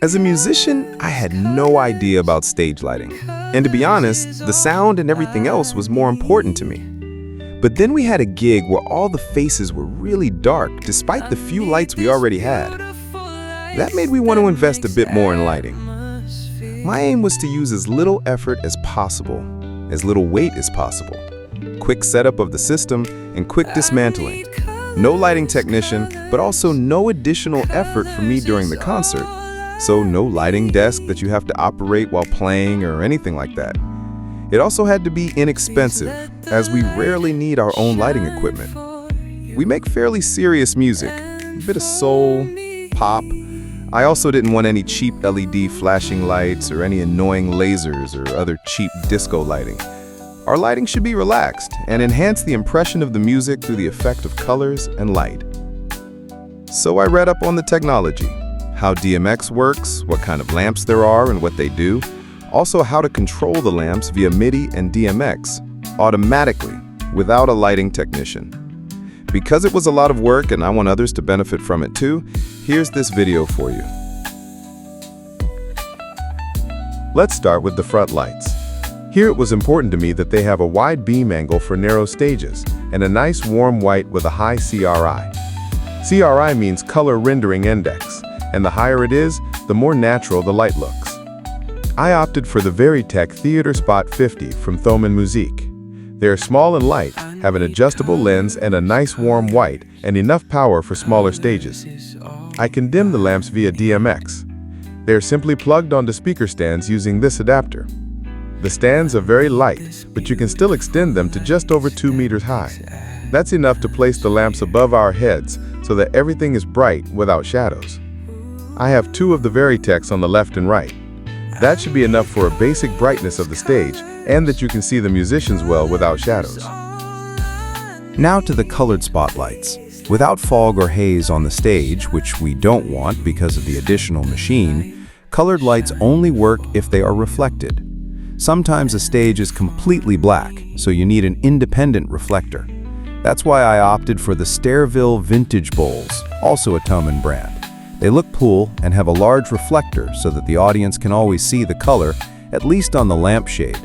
As a musician, I had no idea about stage lighting. And to be honest, the sound and everything else was more important to me. But then we had a gig where all the faces were really dark despite the few lights we already had. That made me want to invest a bit more in lighting. My aim was to use as little effort as possible, as little weight as possible. Quick setup of the system and quick dismantling. No lighting technician, but also no additional effort for me during the concert. So no lighting desk that you have to operate while playing or anything like that. It also had to be inexpensive, as we rarely need our own lighting equipment. We make fairly serious music, a bit of soul, pop. I also didn't want any cheap LED flashing lights or any annoying lasers or other cheap disco lighting. Our lighting should be relaxed and enhance the impression of the music through the effect of colors and light. So I read up on the technology, how DMX works, what kind of lamps there are and what they do, also how to control the lamps via Midi and DMX automatically without a lighting technician. Because it was a lot of work and I want others to benefit from it too, here's this video for you. Let's start with the front lights. Here it was important to me that they have a wide beam angle for narrow stages and a nice warm white with a high CRI. CRI means color rendering index, and the higher it is, the more natural the light looks. I opted for the Varytec Theater Spot 50 from Thomann Musique. They are small and light, have an adjustable lens and a nice warm white, and enough power for smaller stages. I can dim the lamps via DMX. They are simply plugged onto speaker stands using this adapter. The stands are very light, but you can still extend them to just over 2 meters high. That's enough to place the lamps above our heads so that everything is bright without shadows. I have 2 of the Varytecs on the left and right. That should be enough for a basic brightness of the stage and that you can see the musicians well without shadows. Now to the colored spotlights. Without fog or haze on the stage, which we don't want because of the additional machine, colored lights only work if they are reflected. Sometimes a stage is completely black, so you need an independent reflector. That's why I opted for the Stairville Vintage Bowls, also a Thomann brand. They look cool and have a large reflector so that the audience can always see the color, at least on the lampshade.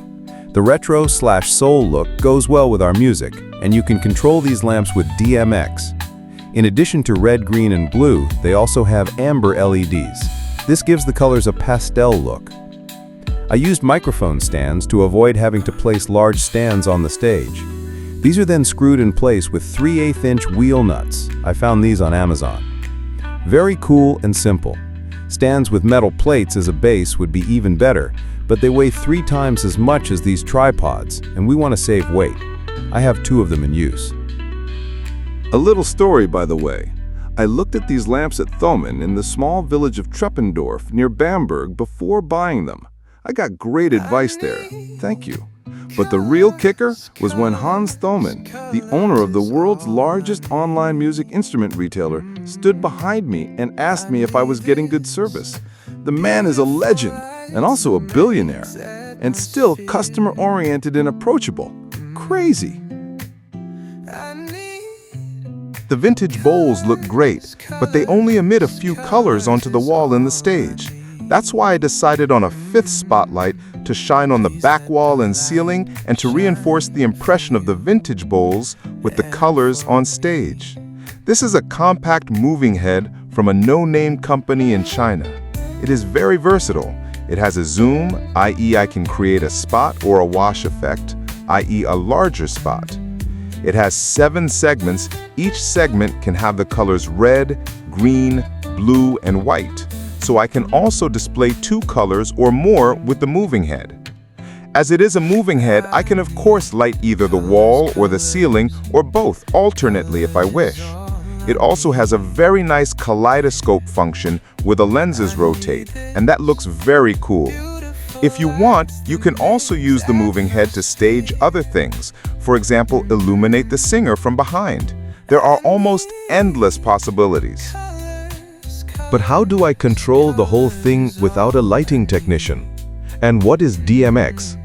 The retro/soul look goes well with our music, and you can control these lamps with DMX. In addition to red, green, and blue, they also have amber LEDs. This gives the colors a pastel look. I used microphone stands to avoid having to place large stands on the stage. These are then screwed in place with 3/8" wheel nuts. I found these on Amazon. Very cool and simple. Stands with metal plates as a base would be even better, but they weigh 3 times as much as these tripods, and we want to save weight. I have 2 of them in use. A little story, by the way. I looked at these lamps at Thomann in the small village of Treppendorf near Bamberg before buying them. I got great advice there. Thank you. But the real kicker was when Hans Thomann, the owner of the world's largest online music instrument retailer, stood behind me and asked me if I was getting good service. The man is a legend and also a billionaire, and still customer-oriented and approachable. Crazy. The vintage bowls look great, but they only emit a few colors onto the wall in the stage. That's why I decided on a 5th spotlight to shine on the back wall and ceiling and to reinforce the impression of the vintage bowls with the colors on stage. This is a compact moving head from a no-name company in China. It is very versatile. It has a zoom, i.e. I can create a spot or a wash effect, i.e. a larger spot. It has 7 segments. Each segment can have the colors red, green, blue, and white. So I can also display 2 colors or more with the moving head. As it is a moving head, I can of course light either the wall or the ceiling or both alternately if I wish. It also has a very nice kaleidoscope function where the lenses rotate, and that looks very cool. If you want, you can also use the moving head to stage other things. For example, illuminate the singer from behind. There are almost endless possibilities. But how do I control the whole thing without a lighting technician? And what is DMX?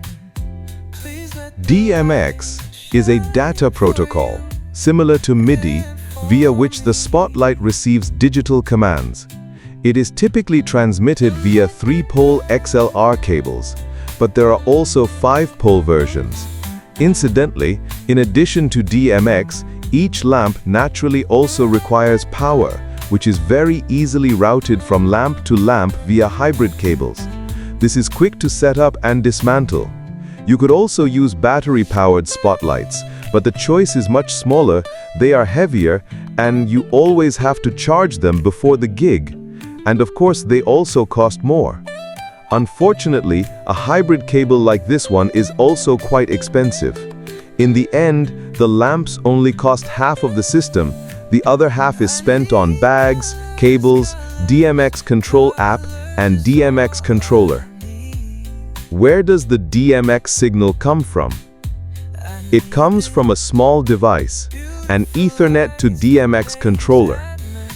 DMX is a data protocol, similar to Midi, via which the spotlight receives digital commands. It is typically transmitted via 3-pole XLR cables, but there are also 5-pole versions. Incidentally, in addition to DMX, each lamp naturally also requires power, which is very easily routed from lamp to lamp via hybrid cables. This is quick to set up and dismantle. You could also use battery-powered spotlights, but the choice is much smaller, they are heavier, and you always have to charge them before the gig. And of course, they also cost more. Unfortunately, a hybrid cable like this one is also quite expensive. In the end, the lamps only cost half of the system. The other half is spent on bags, cables, DMX control app, and DMX controller. Where does the DMX signal come from? It comes from a small device, an Ethernet to DMX controller.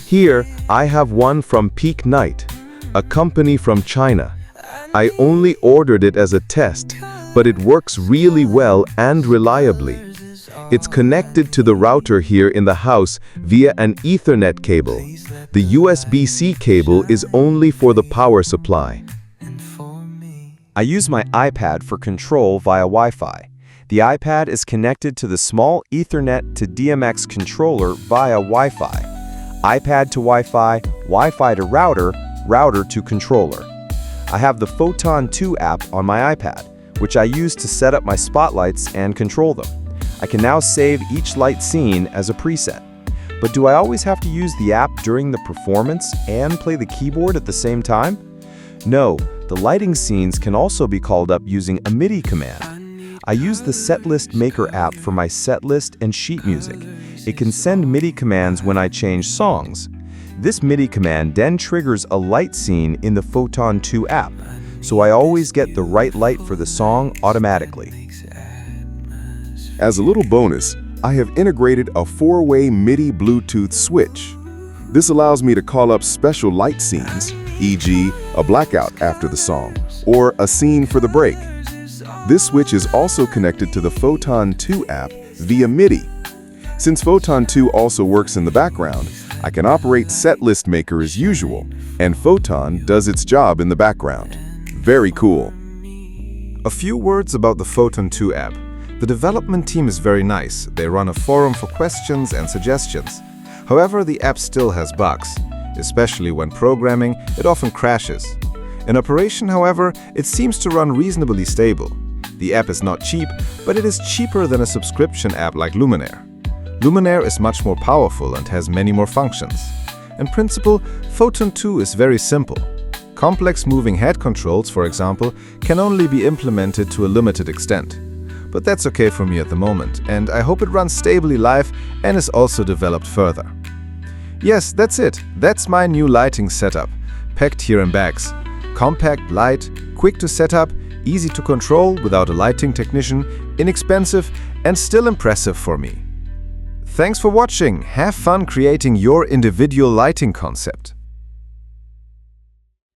Here, I have one from Peak Night, a company from China. I only ordered it as a test, but it works really well and reliably. It's connected to the router here in the house via an Ethernet cable. The USB-C cable is only for the power supply. I use my iPad for control via Wi-Fi. The iPad is connected to the small Ethernet to DMX controller via Wi-Fi. iPad to Wi-Fi, Wi-Fi to router, router to controller. I have the Photon 2 app on my iPad, which I use to set up my spotlights and control them. I can now save each light scene as a preset. But do I always have to use the app during the performance and play the keyboard at the same time? No, the lighting scenes can also be called up using a Midi command. I use the Setlistmaker app for my setlist and sheet music. It can send Midi commands when I change songs. This Midi command then triggers a light scene in the Photon 2 app, so I always get the right light for the song automatically. As a little bonus, I have integrated a 4-way MIDI Bluetooth switch. This allows me to call up special light scenes, e.g., a blackout after the song, or a scene for the break. This switch is also connected to the Photon 2 app via Midi. Since Photon 2 also works in the background, I can operate Setlistmaker as usual, and Photon does its job in the background. Very cool. A few words about the Photon 2 app. The development team is very nice. They run a forum for questions and suggestions. However, the app still has bugs. Especially when programming, it often crashes. In operation, however, it seems to run reasonably stable. The app is not cheap, but it is cheaper than a subscription app like Luminaire. Luminaire is much more powerful and has many more functions. In principle, Photon 2 is very simple. Complex moving head controls, for example, can only be implemented to a limited extent. But that's okay for me at the moment, and I hope it runs stably live and is also developed further. Yes, that's it. That's my new lighting setup, packed here in bags. Compact, light, quick to set up, easy to control without a lighting technician, inexpensive, and still impressive for me. Thanks for watching. Have fun creating your individual lighting concept.